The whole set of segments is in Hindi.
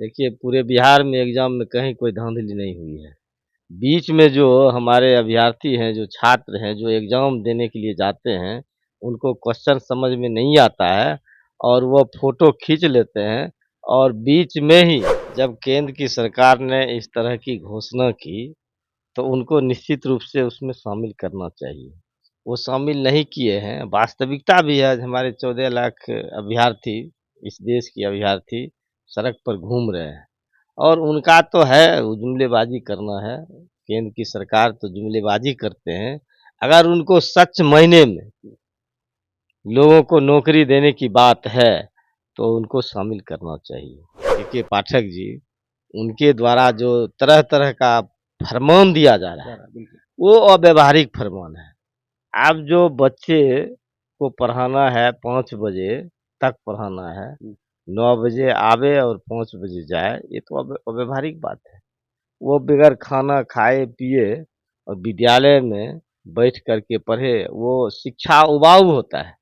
देखिए, पूरे बिहार में एग्ज़ाम में कहीं कोई धांधली नहीं हुई है। बीच में जो हमारे अभ्यर्थी हैं, जो छात्र हैं, जो एग्ज़ाम देने के लिए जाते हैं, उनको क्वेश्चन समझ में नहीं आता है और वो फ़ोटो खींच लेते हैं और बीच में ही जब केंद्र की सरकार ने इस तरह की घोषणा की, तो उनको निश्चित रूप से उसमें शामिल करना चाहिए। वो शामिल नहीं किए हैं, वास्तविकता भी है हमारे 14 लाख अभ्यर्थी, इस देश के अभ्यर्थी सड़क पर घूम रहे हैं। और उनका तो है वो जुमलेबाज़ी करना है, केंद्र की सरकार तो जुमलेबाज़ी करते हैं। अगर उनको सच मायने में लोगों को नौकरी देने की बात है, तो उनको शामिल करना चाहिए। देखिए पाठक जी, उनके द्वारा जो तरह-तरह का फरमान दिया जा रहा है, वो अव्यावहारिक फरमान है। अब जो बच्चे को पढ़ाना है 5 बजे तक पढ़ाना है, 9 बजे आवे और 5 बजे जाए, ये तो अव्यावहारिक बात है। वो बगैर खाना खाए-पिए और विद्यालय में बैठ कर के पढ़े, वो शिक्षा उबाऊ होता है।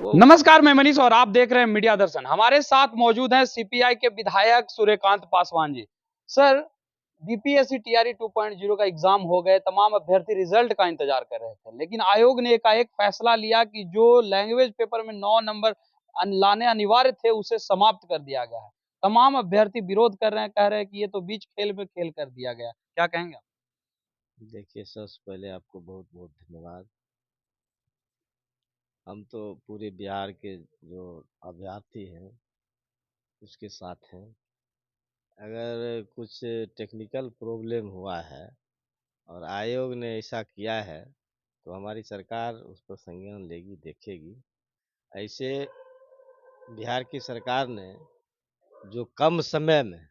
वो नमस्कार, मैं मनीष और आप देख रहे हैं मीडिया दर्शन। हमारे साथ मौजूद हैं सीपीआई के विधायक Suryakant Paswan ji. Sir, BPSC TRE 2.0 का एग्जाम हो गए, तमाम अभ्यर्थी रिजल्ट का इंतजार कर रहे थे, लेकिन आयोग ने एकाएक फैसला लिया कि जो लैंग्वेज पेपर में 9 नंबर लाने अनिवार्य थे, उसे समाप्त कर दिया गया है। तमाम अभ्यर्थी विरोध कर रहे हैं, कह रहे हैं कि ये तो बीच खेल में खेल कर दिया गया। क्या कहेंगे आप? देखिए, सबसे पहले आपको बहुत-बहुत धन्यवाद। हम तो पूरे बिहार के जो अभ्यर्थी हैं, उसके साथ हैं। अगर कुछ टेक्निकल प्रॉब्लम हुआ है और आयोग ने ऐसा किया है, तो हमारी सरकार उस पर संज्ञान लेगी, देखेगी। ऐसे बिहार की सरकार ने जो कम समय में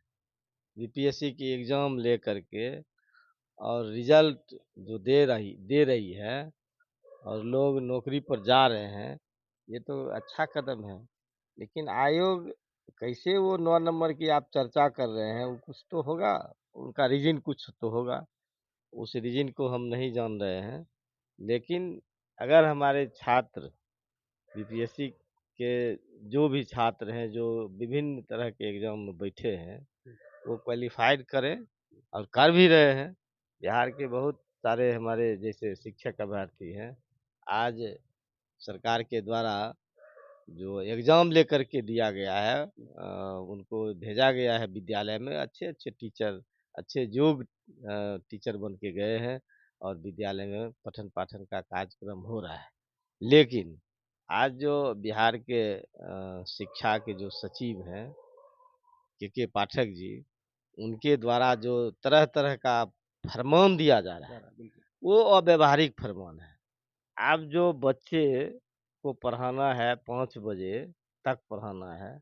बीपीएससी की एग्ज़ाम ले कर के और रिज़ल्ट जो दे रही है और लोग नौकरी पर जा रहे हैं, ये तो अच्छा कदम है। लेकिन आयोग कैसे वो 9 नंबर की आप चर्चा कर रहे हैं, वो कुछ तो होगा, उनका रीज़न कुछ तो होगा। उस रीज़न को हम नहीं जान रहे हैं। लेकिन अगर हमारे छात्र बीपीएससी के जो भी छात्र हैं, जो विभिन्न तरह के एग्ज़ाम में बैठे हैं, वो क्वालिफ़ाइड करें और कर भी रहे हैं। बिहार के बहुत सारे हमारे जैसे शिक्षक अभ्यर्थी हैं, आज सरकार के द्वारा जो एग्ज़ाम लेकर के दिया गया है उनको भेजा गया है विद्यालय में, अच्छे-अच्छे टीचर, अच्छे योग्य टीचर बन के गए हैं और विद्यालय में पठन-पाठन का कार्यक्रम हो रहा है। लेकिन आज जो बिहार के शिक्षा के जो सचिव हैं, के पाठक जी, उनके द्वारा जो तरह-तरह का फरमान दिया जा रहा है, वो अव्यावहारिक फरमान है। अब जो बच्चे को पढ़ाना है 5 बजे तक पढ़ाना है,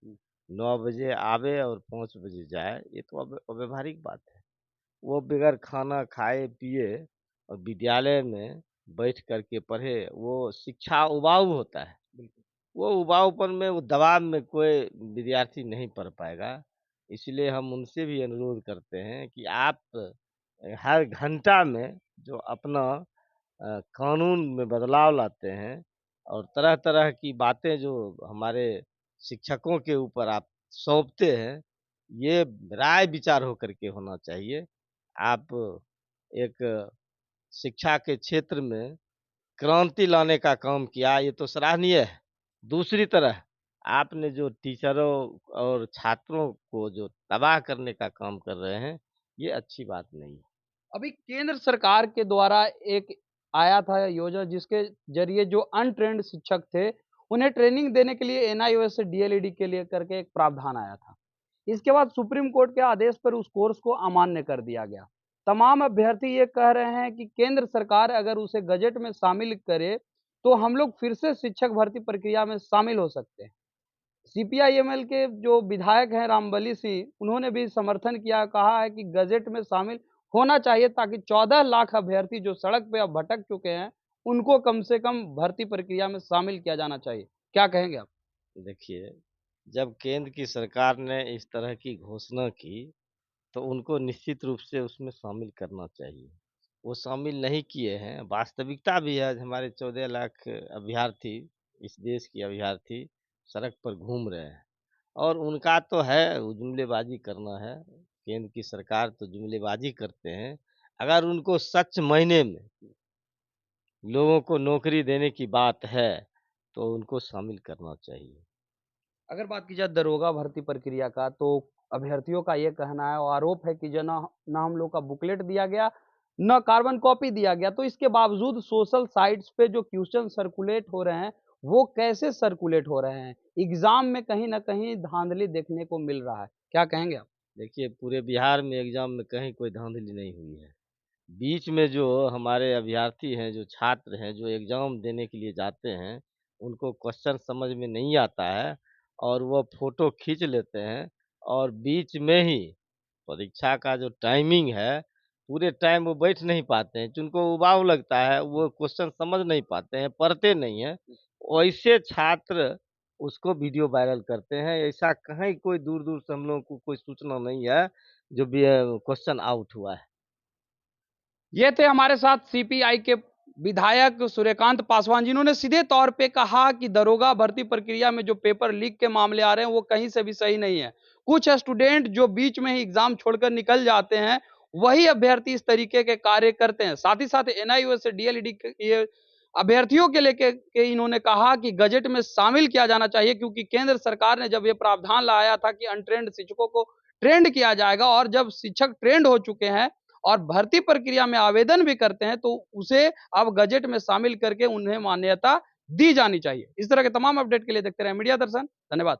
9 बजे आवे और 5 बजे जाए, ये तो अव्यावहारिक बात है। वो बगैर खाना खाए-पिए और विद्यालय में बैठ कर के पढ़े, वो शिक्षा उबाऊ होता है। वो उबाऊपन में, वो दबाव में कोई विद्यार्थी नहीं पढ़ पाएगा। इसलिए हम उनसे भी अनुरोध करते हैं कि आप हर घंटा में जो अपना कानून में बदलाव लाते हैं और तरह-तरह की बातें जो हमारे शिक्षकों के ऊपर आप सौंपते हैं, ये राय विचार होकर के होना चाहिए। आप एक शिक्षा के क्षेत्र में क्रांति लाने का काम किया, ये तो सराहनीय है। दूसरी तरह आपने जो टीचरों और छात्रों को जो तबाह करने का काम कर रहे हैं, ये अच्छी बात नहीं है। अभी केंद्र सरकार के द्वारा एक आया था योजना, जिसके जरिए जो अनट्रेन्ड शिक्षक थे, उन्हें ट्रेनिंग देने के लिए एनआईओएस से डीएलएडी के लिए करके एक प्रावधान आया था। इसके बाद सुप्रीम कोर्ट के आदेश पर उस कोर्स को अमान्य कर दिया गया। तमाम अभ्यर्थी ये कह रहे हैं कि केंद्र सरकार अगर उसे गजट में शामिल करे, तो हम लोग फिर से शिक्षक भर्ती प्रक्रिया में शामिल हो सकते हैं। सीपीआईएमएल के जो विधायक हैं रामबली सिंह, उन्होंने भी समर्थन किया, कहा है कि गजट में शामिल होना चाहिए ताकि 14 लाख अभ्यर्थी जो सड़क पे अब भटक चुके हैं, उनको कम से कम भर्ती प्रक्रिया में शामिल किया जाना चाहिए। क्या कहेंगे आप? देखिए, जब केंद्र की सरकार ने इस तरह की घोषणा की, तो उनको निश्चित रूप से उसमें शामिल करना चाहिए। वो शामिल नहीं किए हैं, वास्तविकता भी है हमारे 14 लाख अभ्यर्थी, इस देश के अभ्यर्थी सड़क पर घूम रहे हैं। और उनका तो है वो जुमलेबाज़ी करना है, केंद्र की सरकार तो जुमलेबाज़ी करते हैं। अगर उनको सच मायने में लोगों को नौकरी देने की बात है, तो उनको शामिल करना चाहिए। अगर बात की जाए दरोगा भर्ती प्रक्रिया का, तो अभ्यर्थियों का ये कहना है और आरोप है कि जो ना ना हम लोग का बुकलेट दिया गया, ना कार्बन कॉपी दिया गया, तो इसके बावजूद सोशल साइट्स पे जो क्वेश्चन सर्कुलेट हो रहे हैं, वो कैसे सर्कुलेट हो रहे हैं? एग्ज़ाम में कहीं न कहीं धांधली देखने को मिल रहा है। क्या कहेंगे आप? देखिए, पूरे बिहार में एग्ज़ाम में कहीं कोई धांधली नहीं हुई है। बीच में जो हमारे अभ्यर्थी हैं, जो छात्र हैं, जो एग्ज़ाम देने के लिए जाते हैं, उनको क्वेश्चन समझ में नहीं आता है और वो फ़ोटो खींच लेते हैं और बीच में ही परीक्षा का जो टाइमिंग है, पूरे टाइम वो बैठ नहीं पाते हैं, जिनको उबाऊ लगता है, वो क्वेश्चन समझ नहीं पाते हैं, पढ़ते नहीं हैं। वैसे छात्र उसको वीडियो वायरल करते हैं। ऐसा कहीं कोई दूर-दूर से हम लोगों को कोई सूचना नहीं है, जो भी क्वेश्चन आउट हुआ है। ये थे हमारे साथ सीपीआई के विधायक सूर्यकांत पासवान, जिन्होंने सीधे तौर पे कहा कि दरोगा भर्ती प्रक्रिया में जो पेपर लीक के मामले आ रहे हैं वो कहीं से भी सही नहीं है। कुछ स्टूडेंट जो बीच में ही एग्जाम छोड़कर निकल जाते हैं, वही अभ्यर्थी इस तरीके के कार्य करते हैं। साथ ही साथ एनआईओएस डीएलईडी के ये अभ्यर्थियों के लेके के इन्होंने कहा कि गजट में शामिल किया जाना चाहिए, क्योंकि केंद्र सरकार ने जब ये प्रावधान लाया था कि अनट्रेंड शिक्षकों को ट्रेंड किया जाएगा, और जब शिक्षक ट्रेंड हो चुके हैं और भर्ती प्रक्रिया में आवेदन भी करते हैं, तो उसे अब गजेट में शामिल करके उन्हें मान्यता दी जानी चाहिए। इस तरह के तमाम अपडेट के लिए देखते रहें मीडिया दर्शन। धन्यवाद।